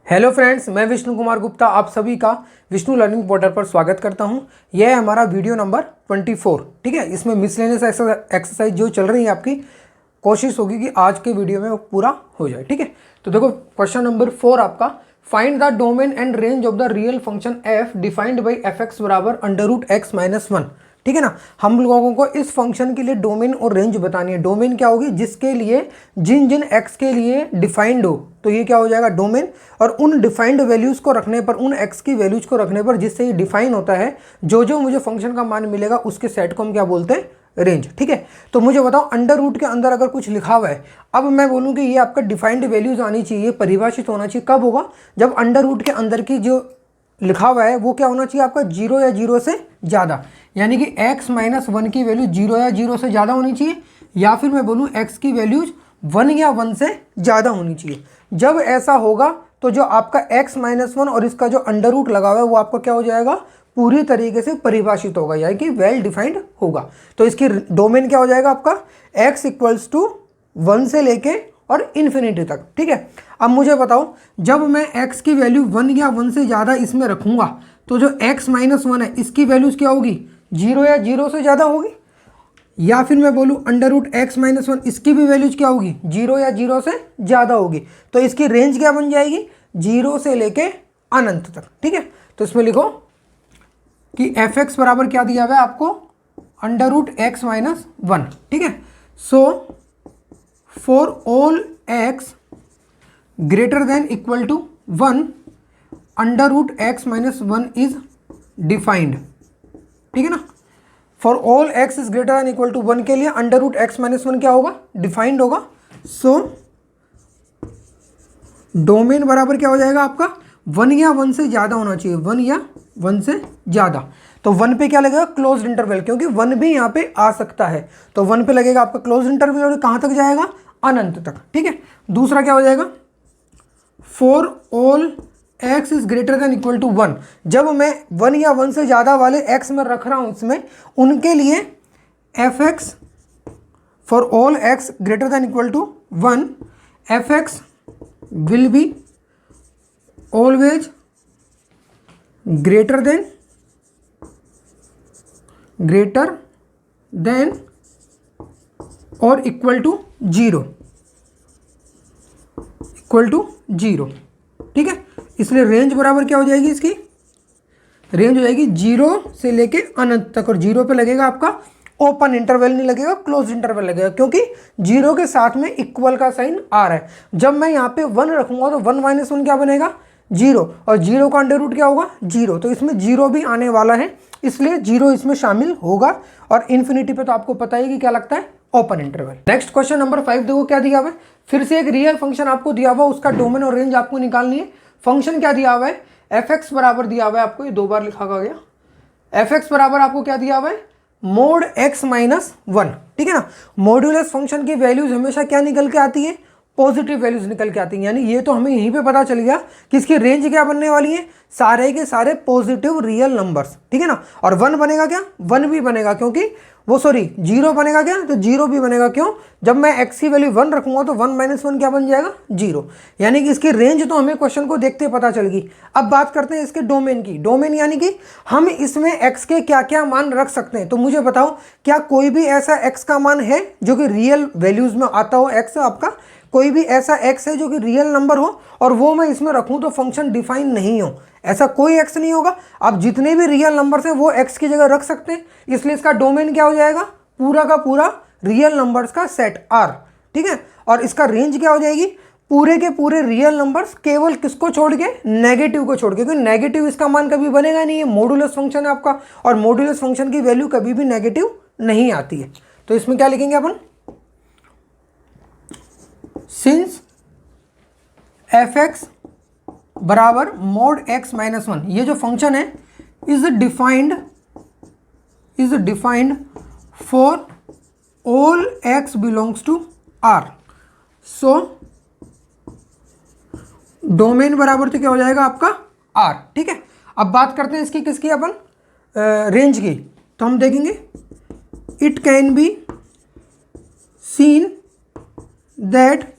Hello friends, मैं विष्णु कुमार गुप्ता आप सभी का विष्णु लर्निंग पोर्टल पर स्वागत करता हूं। यह है हमारा वीडियो नंबर 24। ठीक है, इसमें मिसलेनियस एक्सरसाइज जो चल रही है आपकी, कोशिश होगी कि आज के वीडियो में वो पूरा हो जाए। ठीक है, तो देखो क्वेश्चन नंबर 4 आपका, find the domain and range of the real function F defined by F X बराबर √x-1। ठीक है ना, हम लोगों को इस फंक्शन के लिए डोमेन और रेंज बतानी है। डोमेन क्या होगी, जिसके लिए जिन जिन x के लिए डिफाइंड हो, तो ये क्या हो जाएगा डोमेन। और उन डिफाइंड वैल्यूज़ को रखने पर, उन x की वैल्यूज़ को रखने पर जिससे ये डिफाइन होता है, जो जो मुझे फंक्शन का मान मिलेगा उसके सेट को हम क्या बोलते हैं, रेंज। ठीक है, तो मुझे बताओ अंडर रूट के अंदर अगर कुछ लिखा हुआ है, अब मैं बोलूँ कि ये आपका डिफाइंड वैल्यूज़ आनी चाहिए, परिभाषित होना चाहिए। कब होगा, जब अंडर रूट के अंदर की जो लिखा हुआ है वो क्या होना चाहिए आपका, 0 या 0 से ज़्यादा, यानी कि x-1 की वैल्यू 0 या 0 से ज़्यादा होनी चाहिए, या फिर मैं बोलूँ x की वैल्यूज 1 या 1 से ज़्यादा होनी चाहिए। जब ऐसा होगा तो जो आपका x-1 और इसका जो अंडर रूट लगा हुआ है वो आपका क्या हो जाएगा, पूरी तरीके से परिभाषित होगा, यानी कि वेल डिफाइंड होगा। तो इसकी डोमेन क्या हो जाएगा आपका, x = 1 से लेके और इन्फिनिटी तक। ठीक है, अब मुझे बताओ जब मैं x की वैल्यू 1 या 1 से ज़्यादा इसमें रखूँगा तो जो x-1 है इसकी वैल्यूज़ क्या होगी, 0 या 0 से ज़्यादा होगी, या फिर मैं बोलूँ √x-1 इसकी भी वैल्यूज़ क्या होगी, 0 या 0 से ज़्यादा होगी। तो इसकी रेंज क्या बन जाएगी, 0 से लेके अनंत तक। ठीक है, तो इसमें लिखो कि f(x) बराबर क्या दिया हुआ है आपको, √x-1। ठीक है, सो for all x greater than equal to 1 √x-1 is defined। ठीक है ना, for all x is greater than equal to 1 के लिए √x-1 क्या होगा, डिफाइंड होगा। सो डोमेन बराबर क्या हो जाएगा आपका, 1 या 1 से ज़्यादा होना चाहिए, 1 या 1 से ज़्यादा। तो 1 पे क्या लगेगा, क्लोज्ड इंटरवल, क्योंकि 1 भी यहाँ पे आ सकता है, तो 1 पे लगेगा आपका क्लोज्ड इंटरवल, और कहाँ तक जाएगा, अनंत तक। ठीक है, दूसरा क्या हो जाएगा, for all x is greater than equal to 1, जब मैं 1 या 1 से ज़्यादा वाले x में रख रहा हूँ इसमें, उनके लिए f(x) for all x greater than equal to 1 f(x) will be always greater than और इक्वल टू 0, ठीक है। इसलिए रेंज बराबर क्या हो जाएगी, इसकी रेंज हो जाएगी 0 से लेके अनंत तक, और 0 पे लगेगा आपका ओपन इंटरवल, नहीं लगेगा क्लोज इंटरवल लगेगा, क्योंकि 0 के साथ में इक्वल का साइन आ रहा है। जब मैं यहाँ पे 1 रखूंगा तो 1-1 क्या बनेगा, 0, और 0 का अंडर रूट क्या होगा, 0, तो इसमें 0 भी आने वाला है, इसलिए 0 इसमें शामिल होगा। और इन्फिनिटी पे तो आपको पता ही कि क्या लगता है, open interval. Next question number 5 देखो क्या दिया हुआ है, फिर से एक रियल फंक्शन आपको दिया हुआ, उसका डोमेन और रेंज आपको निकालनी है। फंक्शन क्या दिया हुआ है, f(x) बराबर दिया हुआ है आपको, ये 2 बार लिखा गया। f(x) बराबर आपको क्या दिया हुआ है, मोड x-1। ठीक है ना, मॉड्यूलस फंक्शन की वैल्यूज हमेशा क्या निकल के आती है, पॉजिटिव वैल्यूज निकल के आती हैं, यानी ये तो हमें यहीं पे पता चल गया कि इसकी रेंज क्या बनने वाली है, सारे के सारे पॉजिटिव रियल नंबर्स। ठीक है ना, और 1 बनेगा क्या, 1 भी बनेगा, क्योंकि वो 0 बनेगा क्या, तो 0 भी बनेगा, क्यों, जब मैं x की वैल्यू 1 रखूंगा तो 1-1 क्या बन जाएगा, 0, यानी कि इसकी रेंज तो हमें क्वेश्चन को देखते पता चल गई। अब बात करते हैं इसके डोमेन की। डोमेन यानी कि हम इसमें x के क्या क्या मान रख सकते हैं। तो मुझे बताओ, क्या कोई भी ऐसा x का मान है जो कि रियल वैल्यूज में आता हो, x आपका कोई भी ऐसा x है जो कि रियल नंबर हो और वो मैं इसमें रखूं तो फंक्शन डिफाइन नहीं हो, ऐसा कोई x नहीं होगा। अब जितने भी रियल नंबर्स हैं वो x की जगह रख सकते हैं, इसलिए इसका डोमेन क्या हो जाएगा, पूरा का पूरा रियल नंबर्स का सेट R। ठीक है, और इसका रेंज क्या हो जाएगी, पूरे के पूरे रियल नंबर्स, केवल किसको छोड़ के, नेगेटिव को छोड़ के, क्योंकि नेगेटिव इसका मान कभी बनेगा नहीं, ये मॉड्यूलस फंक्शन है आपका, और मॉड्यूलस फंक्शन की वैल्यू कभी भी नेगेटिव नहीं आती है। तो इसमें क्या लिखेंगे अपन, सिंस f(x) बराबर मोड x-1, ये जो फंक्शन है is defined for all x belongs to R। So domain बराबर तो क्या हो जाएगा आपका R। ठीक है, अब बात करते हैं इसकी किसकी, अपन रेंज की। तो हम देखेंगे, it can be seen that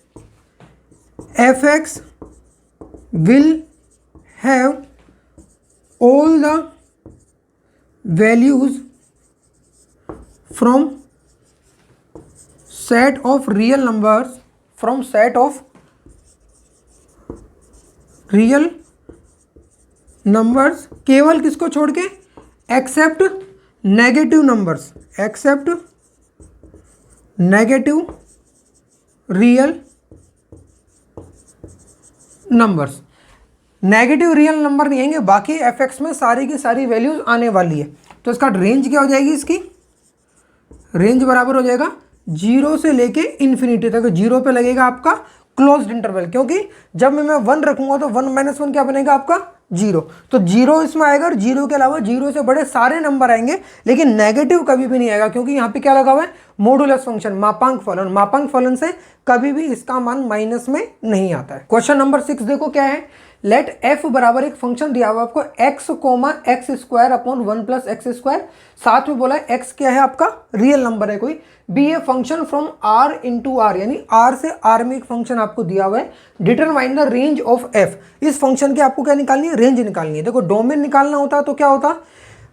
f(x) will have all the values from set of real numbers from set of real numbers केवल किसको छोड़ के, except negative numbers, except negative real numbers. Negative real number नहीं आएंगे, बाकी F में सारी की सारी वैल्यूज आने वाली है। तो इसका रेंज क्या हो जाएगी, इसकी रेंज बराबर हो जाएगा 0 से लेके इन्फिनिटी तक। 0 पे लगेगा आपका क्लोज्ड इंटरवल, क्योंकि जब मैं 1 रखूंगा तो 1 - 1 क्या बनेगा आपका 0। तो 0 इसमें आएगा और 0 के अलावा 0 से बड़े सारे नंबर आएंगे, लेकिन नेगेटिव कभी भी नहीं आएगा, क्योंकि यहाँ पे क्या लगा हुआ है, मॉडुलस फंक्शन, मापांक फलन। मापांक फलन से कभी भी इसका मान माइनस में नहीं आता है। क्वेश्चन नंबर 6 देखो क्या है। लेट एफ बराबर एक फंक्शन दिया हुआ आपको x, x² अपॉन 1 + x²। साथ में बोला है x क्या है आपका रियल नंबर है कोई, be a function from r into R, यानी r से r में एक फंक्शन आपको दिया हुआ है। Determine the range of f, इस फंक्शन की आपको क्या निकालनी है, रेंज निकालनी है। देखो डोमेन निकालना होता तो क्या होता,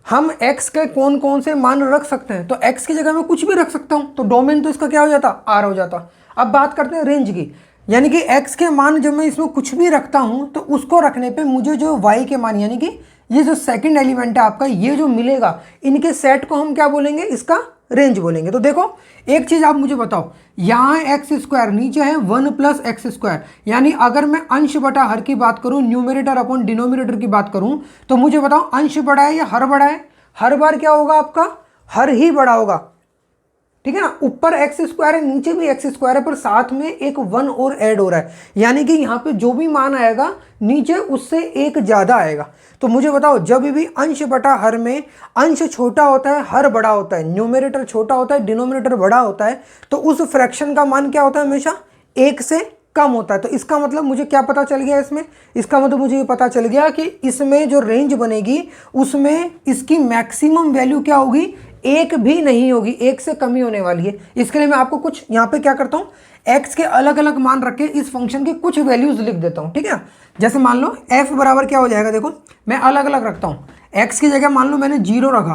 हम x के कौन कौन से मान रख सकते हैं, तो x की जगह में कुछ भी रख सकता हूं, तो डोमेन तो इसका क्या हो जाता, r हो जाता। अब बात करते हैं रेंज की, यानी कि x के मान जब मैं इसमें कुछ भी रखता हूं तो उसको रखने पे मुझे जो y के मान, यानी कि ये जो सेकंड एलिमेंट है आपका, ये जो मिलेगा, इनके सेट को हम क्या बोलेंगे, इसका रेंज बोलेंगे। तो देखो एक चीज आप मुझे बताओ, यहाँ x², नीचे है 1 + x², यानी अगर मैं अंश बटा हर की बात करूं, न्यूमरेटर अपॉन डिनोमिनेटर की बात करूं, तो मुझे बताओ अंश बड़ा है या हर बड़ा है। हर बार क्या होगा आपका, हर ही बड़ा होगा, ठीक है ना। ऊपर x² है, नीचे भी x² है, पर साथ में एक 1 और ऐड हो रहा है, यानी कि यहाँ पे जो भी मान आएगा नीचे उससे एक ज्यादा आएगा। तो मुझे बताओ जब भी अंश बटा हर में अंश छोटा होता है, हर बड़ा होता है, न्यूमरेटर छोटा होता है, डिनोमिनेटर बड़ा होता है, तो उस फ्रैक्शन का मान क्या होता है, हमेशा 1 से कम होता है। तो इसका मतलब मुझे क्या पता चल गया इसमें, इसका मतलब मुझे ये पता चल गया कि इसमें जो रेंज बनेगी उसमें इसकी मैक्सिमम वैल्यू क्या होगी, 1 भी नहीं होगी, 1 से कम ही होने वाली है। इसके लिए मैं आपको कुछ यहाँ पे क्या करता हूँ, x के अलग अलग मान रख के इस फंक्शन की कुछ वैल्यूज लिख देता हूँ, ठीक है। जैसे मान लो f बराबर क्या हो जाएगा, देखो मैं अलग अलग रखता हूँ। x की जगह मान लो मैंने 0 रखा,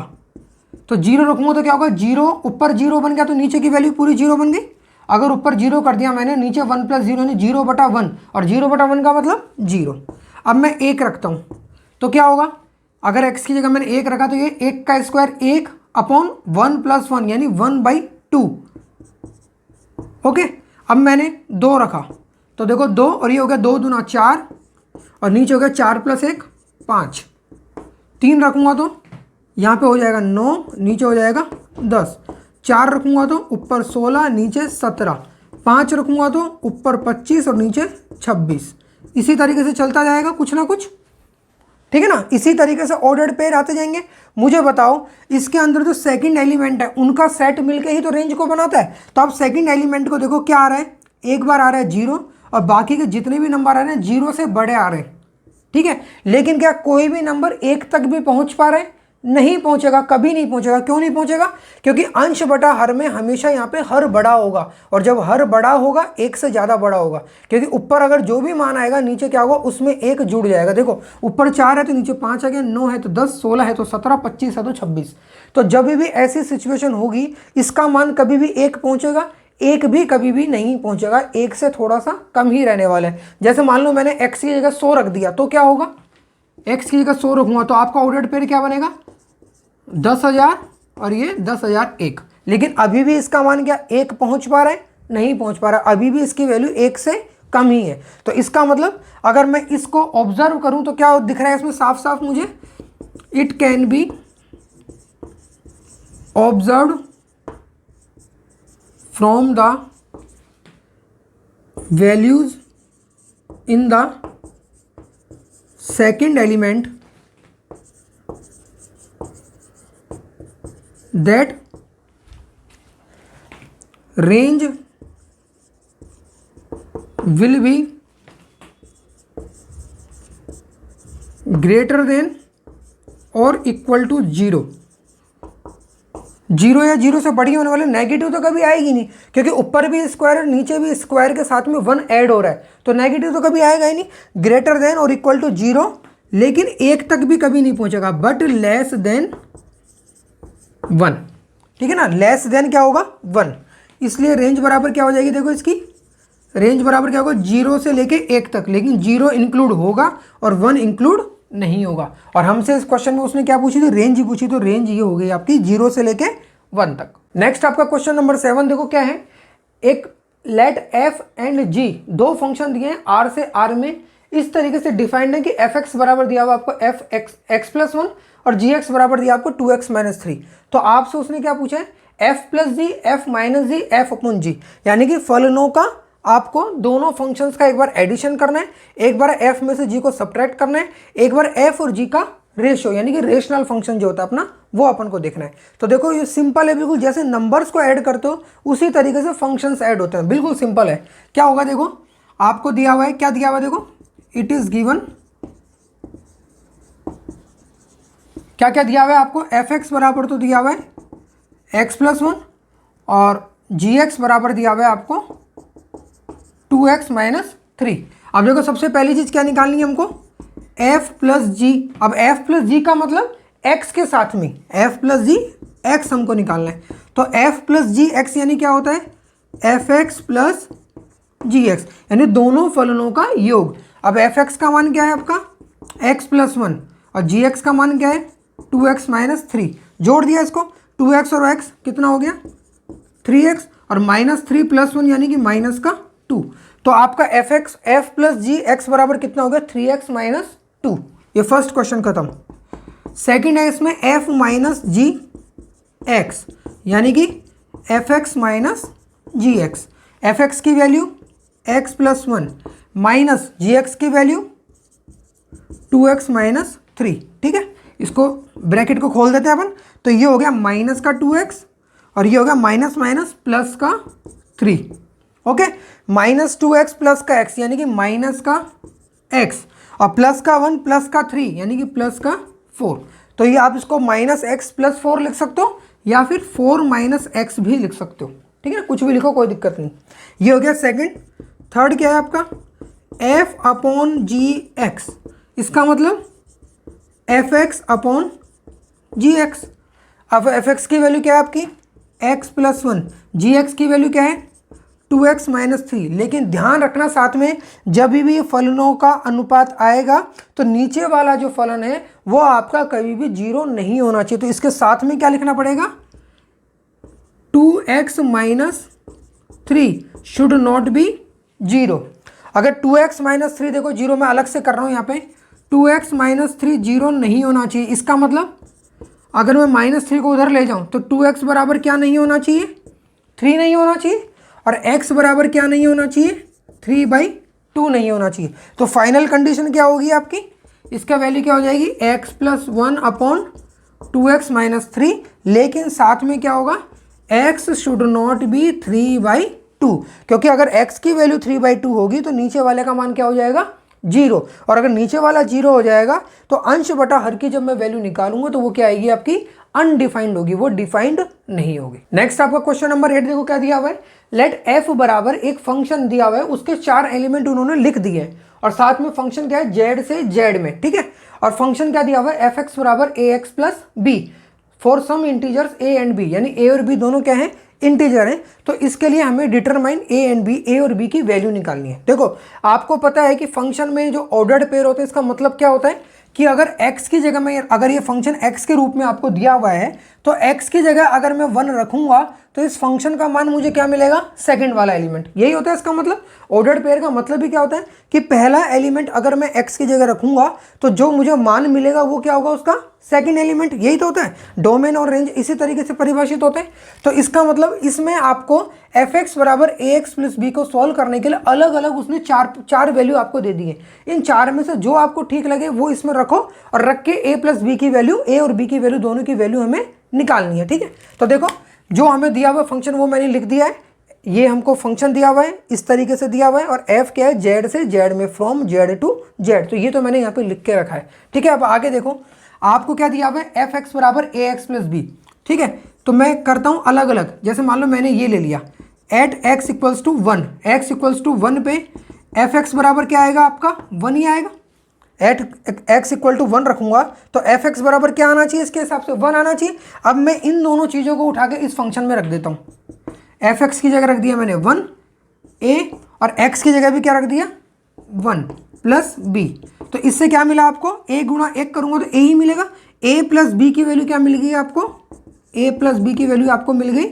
तो 0 रखूंगा तो क्या होगा, 0 ऊपर 0 बन गया तो नीचे की वैल्यू पूरी 0 बन गई। अगर ऊपर 0 कर दिया मैंने, नीचे 1 + 0 यानी 0/1, और 0/1 का मतलब 0। अब मैं 1 रखता हूँ तो क्या होगा, अगर x की जगह मैंने 1 रखा तो ये 1 का स्क्वायर 1 अपॉन 1 + 1 यानी 1/2। ओके, अब मैंने 2 रखा तो देखो 2 और ये हो गया 2 दूना 4, और नीचे हो गया 4 + 1 5। 3 रखूंगा तो यहाँ पे हो जाएगा 9, नीचे हो जाएगा 10। 4 रखूंगा तो ऊपर 16, नीचे 17। 5 रखूंगा तो ऊपर 25 और नीचे 26। इसी तरीके से चलता जाएगा कुछ ना कुछ, ठीक है ना। इसी तरीके से ऑर्डर्ड पेयर आते जाएंगे। मुझे बताओ इसके अंदर जो सेकंड एलिमेंट है उनका सेट मिलके ही तो रेंज को बनाता है। तो अब सेकंड एलिमेंट को देखो क्या आ रहा है, एक बार आ रहा है 0, और बाकी के जितने भी नंबर आ रहे हैं 0 से बड़े आ रहे हैं, ठीक है। लेकिन क्या कोई भी नंबर 1 तक भी पहुंच पा रहे हैं, नहीं पहुंचेगा, कभी नहीं पहुंचेगा। क्यों नहीं पहुंचेगा, क्योंकि अंश बटा हर में हमेशा यहाँ पे हर बड़ा होगा, और जब हर बड़ा होगा 1 से ज़्यादा बड़ा होगा, क्योंकि ऊपर अगर जो भी मान आएगा नीचे क्या होगा, उसमें 1 जुड़ जाएगा। देखो ऊपर 4 है तो नीचे 5 आ गया, 9 है तो 10, 16 है तो 17, 25 है तो 26। तो जब भी ऐसी सिचुएशन होगी इसका मान कभी भी 1 पहुंचेगा, 1 भी कभी भी नहीं पहुंचेगा, 1 से थोड़ा सा कम ही रहने वाला है। जैसे मान लो मैंने x की जगह 100 रख दिया तो क्या होगा, x की जगह 100 रखूंगा तो आपका ऑर्डर्ड पेयर क्या बनेगा, 10,000 और ये 10,001। लेकिन अभी भी इसका मान क्या 1 पहुंच पा रहा है, नहीं पहुंच पा रहा, अभी भी इसकी वैल्यू 1 से कम ही है। तो इसका मतलब अगर मैं इसको ऑब्जर्व करूं तो क्या दिख रहा है इसमें साफ साफ मुझे, it can be observe from the values in the second element that range will be greater than or equal to 0 zero या जीरो से बड़ी होने वाले नेगेटिव तो कभी आएगी नहीं, क्योंकि ऊपर भी स्क्वायर और नीचे भी स्क्वायर के साथ में 1 ऐड हो रहा है, तो नेगेटिव तो कभी आएगा ही नहीं। ग्रेटर देन और इक्वल टू 0, लेकिन 1 तक भी कभी नहीं पहुंचेगा, बट लेस देन 1, ठीक है ना। लेस देन क्या होगा 1, इसलिए रेंज बराबर क्या हो जाएगी, देखो इसकी रेंज बराबर क्या होगा 0 से लेके 1 तक, लेकिन 0 इंक्लूड होगा और 1 इंक्लूड नहीं होगा। और हमसे इस क्वेश्चन में उसने क्या पूछी थी, रेंज ही पूछी, तो रेंज ये हो गई आपकी 0 से लेके 1 तक। नेक्स्ट आपका क्वेश्चन नंबर 7 देखो क्या है, एक लेट एफ एंड जी दो फंक्शन दिए हैं आर से आर में, इस तरीके से डिफाइंड है कि एफ एक्स बराबर दिया हुआ आपको एफ एक्स प्लस 1 और जी एक्स बराबर दिया आपको 2x माइनस 3। तो आपसे उसने क्या पूछा है, एफ प्लस जी, एफ माइनस जी, एफ अपॉन जी, यानी कि फलनों का आपको दोनों फंक्शंस का एक बार एडिशन करना है, एक बार एफ में से जी को सब्ट्रैक्ट करना है, एक बार एफ और जी का रेशियो यानी कि रेशनल फंक्शन जो होता है अपना वो अपन को देखना है। तो देखो ये सिंपल है बिल्कुल, जैसे नंबर्स को ऐड करते हो उसी तरीके से फंक्शंस ऐड होते हैं, बिल्कुल सिंपल है। क्या होगा देखो, आपको दिया हुआ है, क्या दिया हुआ है देखो, इट इज गिवन, क्या क्या दिया हुआ है आपको, एफ एक्स बराबर तो दिया हुआ है एक्स प्लस 1 और जी एक्स बराबर दिया हुआ है आपको 2x माइनस 3। अब देखो सबसे पहली चीज क्या निकालनी है हमको, f प्लस जी। अब f प्लस जी का मतलब x के साथ में f प्लस जी x हमको निकालना है, तो f प्लस जी एक्स यानी क्या होता है, एफ एक्स प्लस जी एक्स, यानी दोनों फलनों का योग। अब एफ एक्स का मान क्या है आपका x प्लस 1 और जी एक्स का मान क्या है 2x माइनस 3। जोड़ दिया इसको, 2x और x कितना हो गया 3x और माइनस 3 प्लस 1 यानी कि माइनस का 2। तो आपका एफ एक्स एफ प्लस जी एक्स बराबर कितना हो गया 3x माइनस 2। ये फर्स्ट क्वेश्चन खत्म। सेकंड है इसमें एफ माइनस जी एक्स यानी कि एफ एक्स माइनस जी एक्स। एफ एक्स की वैल्यू एक्स प्लस 1 माइनस जी एक्स की वैल्यू 2x माइनस 3, ठीक है। इसको ब्रैकेट को खोल देते हैं अपन, तो ये हो गया माइनस का 2x और ये हो गया माइनस माइनस प्लस का 3, ओके। माइनस 2x प्लस का x यानी कि माइनस का x और प्लस का 1 प्लस का 3 यानी कि प्लस का 4। तो ये आप इसको माइनस एक्स प्लस 4 लिख सकते हो या फिर 4 माइनस एक्स भी लिख सकते हो, ठीक है, कुछ भी लिखो कोई दिक्कत नहीं। ये हो गया सेकंड। थर्ड क्या है आपका f अपॉन जी एक्स, इसका मतलब एफ एक्स अपॉन जी एक्स। अब एफ एक्स की वैल्यू क्या है आपकी x प्लस 1, जी एक्स की वैल्यू क्या है 2x माइनस 3। लेकिन ध्यान रखना साथ में जब भी ये फलनों का अनुपात आएगा तो नीचे वाला जो फलन है वो आपका कभी भी 0 नहीं होना चाहिए। तो इसके साथ में क्या लिखना पड़ेगा 2x minus 3 should not be 0। अगर 2x माइनस 3 देखो 0 मैं अलग से कर रहा हूँ यहाँ पे, 2x माइनस 3 0 नहीं होना चाहिए। इसका मतलब अगर मैं माइनस 3 को उधर ले जाऊँ तो 2x बराबर क्या नहीं होना चाहिए 3 नहीं होना चाहिए और x बराबर क्या नहीं होना चाहिए 3/2 नहीं होना चाहिए। तो फाइनल कंडीशन क्या होगी आपकी, इसका वैल्यू क्या हो जाएगी x plus 1 upon 2x minus 3, लेकिन साथ में क्या होगा x शुड नॉट बी 3/2, क्योंकि अगर x की वैल्यू 3/2 होगी तो नीचे वाले का मान क्या हो जाएगा 0, और अगर नीचे वाला 0 हो जाएगा तो अंश बटा हर की जब मैं वैल्यू निकालूंगा तो वो क्या आएगी आपकी अनडिफाइंड होगी, वो डिफाइंड नहीं होगी। नेक्स्ट आपका क्वेश्चन नंबर 8 देखो क्या दिया हुआ है, लेट f बराबर एक फंक्शन दिया हुआ है, उसके 4 एलिमेंट उन्होंने लिख दिए हैं और साथ में फंक्शन क्या है z से z में, ठीक है। और फंक्शन क्या दिया हुआ है एफ एक्स बराबर A X plus B for some integers a and b, यानी a और b दोनों क्या है इंटीजर हैं। तो इसके लिए हमें determine a and b, a और b की वैल्यू निकालनी है। देखो आपको पता है कि फंक्शन में जो ऑर्डर्ड पेयर होते हैं इसका मतलब क्या होता है कि अगर x की जगह में, अगर ये फंक्शन x के रूप में आपको दिया हुआ है तो x की जगह अगर मैं 1 रखूंगा तो इस फंक्शन का मान मुझे क्या मिलेगा सेकंड वाला एलिमेंट, यही होता है इसका मतलब। ऑर्डर्ड पेयर का मतलब भी क्या होता है कि पहला एलिमेंट अगर मैं x की जगह रखूंगा तो जो मुझे मान मिलेगा वो क्या होगा उसका सेकंड एलिमेंट, यही तो होता है। डोमेन और रेंज इसी तरीके से परिभाषित होते हैं। तो इसका मतलब इसमें आपको एफ एक्स बराबर ए एक्स प्लस बी को सॉल्व करने के लिए अलग अलग उसने चार वैल्यू आपको दे दी है। इन 4 में से जो आपको ठीक लगे वो इसमें रखो और रख के ए प्लस बी की वैल्यू, ए और बी की वैल्यू दोनों की वैल्यू हमें निकालनी है, ठीक है। तो देखो जो हमें दिया हुआ फंक्शन वो मैंने लिख दिया है, ये हमको फंक्शन दिया हुआ है इस तरीके से दिया हुआ है और f क्या है z से z में, फ्रॉम z टू z, तो ये तो मैंने यहाँ पे लिख के रखा है, ठीक है। अब आगे देखो आपको क्या दिया हुआ है एफ एक्स बराबर ए एक्स प्लस बी, ठीक है। तो मैं करता हूँ अलग अलग। जैसे मान लो मैंने ये ले लिया, at x equals to 1, x equals to 1 पे एफ एक्स बराबर क्या आएगा आपका 1 ही आएगा। एट एक्स इक्वल टू 1 रखूंगा तो एफ एक्स बराबर क्या आना चाहिए, इसके हिसाब से 1 आना चाहिए। अब मैं इन दोनों चीज़ों को उठा के इस फंक्शन में रख देता हूँ। एफ एक्स की जगह रख दिया मैंने 1 ए, और एक्स की जगह भी क्या रख दिया 1 प्लस बी। तो इससे क्या मिला आपको, ए गुणा 1 करूंगा तो ए ही मिलेगा। ए प्लस बी की वैल्यू क्या मिल गई आपको, ए प्लस बी की वैल्यू आपको मिल गई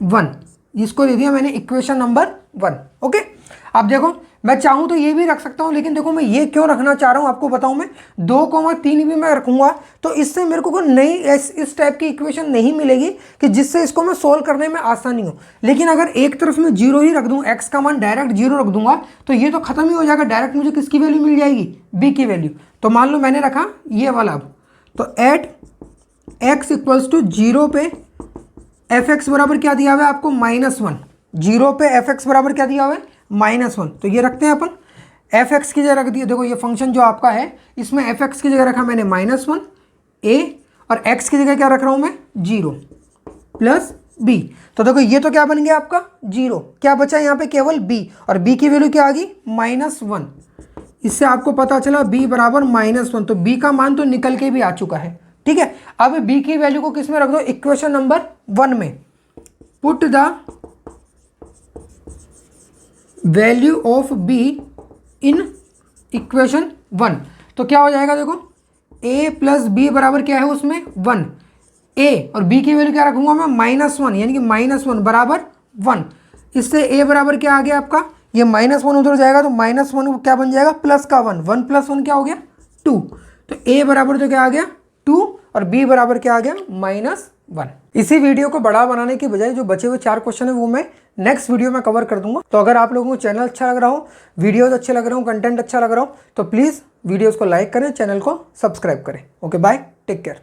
1। इसको दे दिया मैंने इक्वेशन नंबर 1। ओके, अब देखो मैं चाहूँ तो ये भी रख सकता हूँ, लेकिन देखो मैं ये क्यों रखना चाह रहा हूँ आपको बताऊँ। मैं 2,3 भी मैं रखूँगा तो इससे मेरे को कोई नई इस टाइप की इक्वेशन नहीं मिलेगी कि जिससे इसको मैं सोल्व करने में आसानी हो। लेकिन अगर एक तरफ मैं 0 ही रख दूँ, एक्स का मान डायरेक्ट 0 रख दूंगा तो ये तो खत्म ही हो जाएगा, डायरेक्ट मुझे किसकी वैल्यू मिल जाएगी, बी की वैल्यू। तो मान लो मैंने रखा ये वाला, अब तो एट एक्स इक्वल्स टू 0 पे एफ एक्स बराबर क्या दिया हुआ है आपको -1। 0 पे एफ एक्स बराबर क्या दिया हुआ है -1। तो ये रखते हैं अपन, एफ एक्स की जगह रख दिया। देखो ये फंक्शन जो आपका है इसमें एफ एक्स की जगह रखा मैंने -1 ए, और एक्स की जगह क्या रख रहा हूँ मैं 0 प्लस बी। तो देखो ये तो क्या बन गया आपका 0, क्या बचा यहाँ पे केवल b, और b की वैल्यू क्या आ गई -1। इससे आपको पता चला b बराबर -1, तो b का मान तो निकल के भी आ चुका है। ठीक है, अब b की वैल्यू को किस में रख दो, इक्वेशन नंबर 1 में। Put the value of b in equation 1। तो क्या हो जाएगा, देखो a प्लस बी बराबर क्या है उसमें 1, a और b की वैल्यू क्या रखूंगा मैं -1, यानी कि -1 बराबर 1। इससे a बराबर क्या आ गया आपका, ये -1 उधर जाएगा तो -1 क्या बन जाएगा प्लस का 1, 1 प्लस 1 क्या हो गया 2। तो a बराबर तो क्या आ गया 2 और b बराबर क्या आ गया -1। इसी वीडियो को बड़ा बनाने की बजाय जो बचे हुए 4 क्वेश्चन है वो मैं नेक्स्ट वीडियो में कवर कर दूंगा। तो अगर आप लोगों को चैनल अच्छा लग रहा हो, वीडियोस अच्छे लग रहे हो, कंटेंट अच्छा लग रहा हो तो प्लीज़ वीडियोस को लाइक करें, चैनल को सब्सक्राइब करें। Okay bye, take care.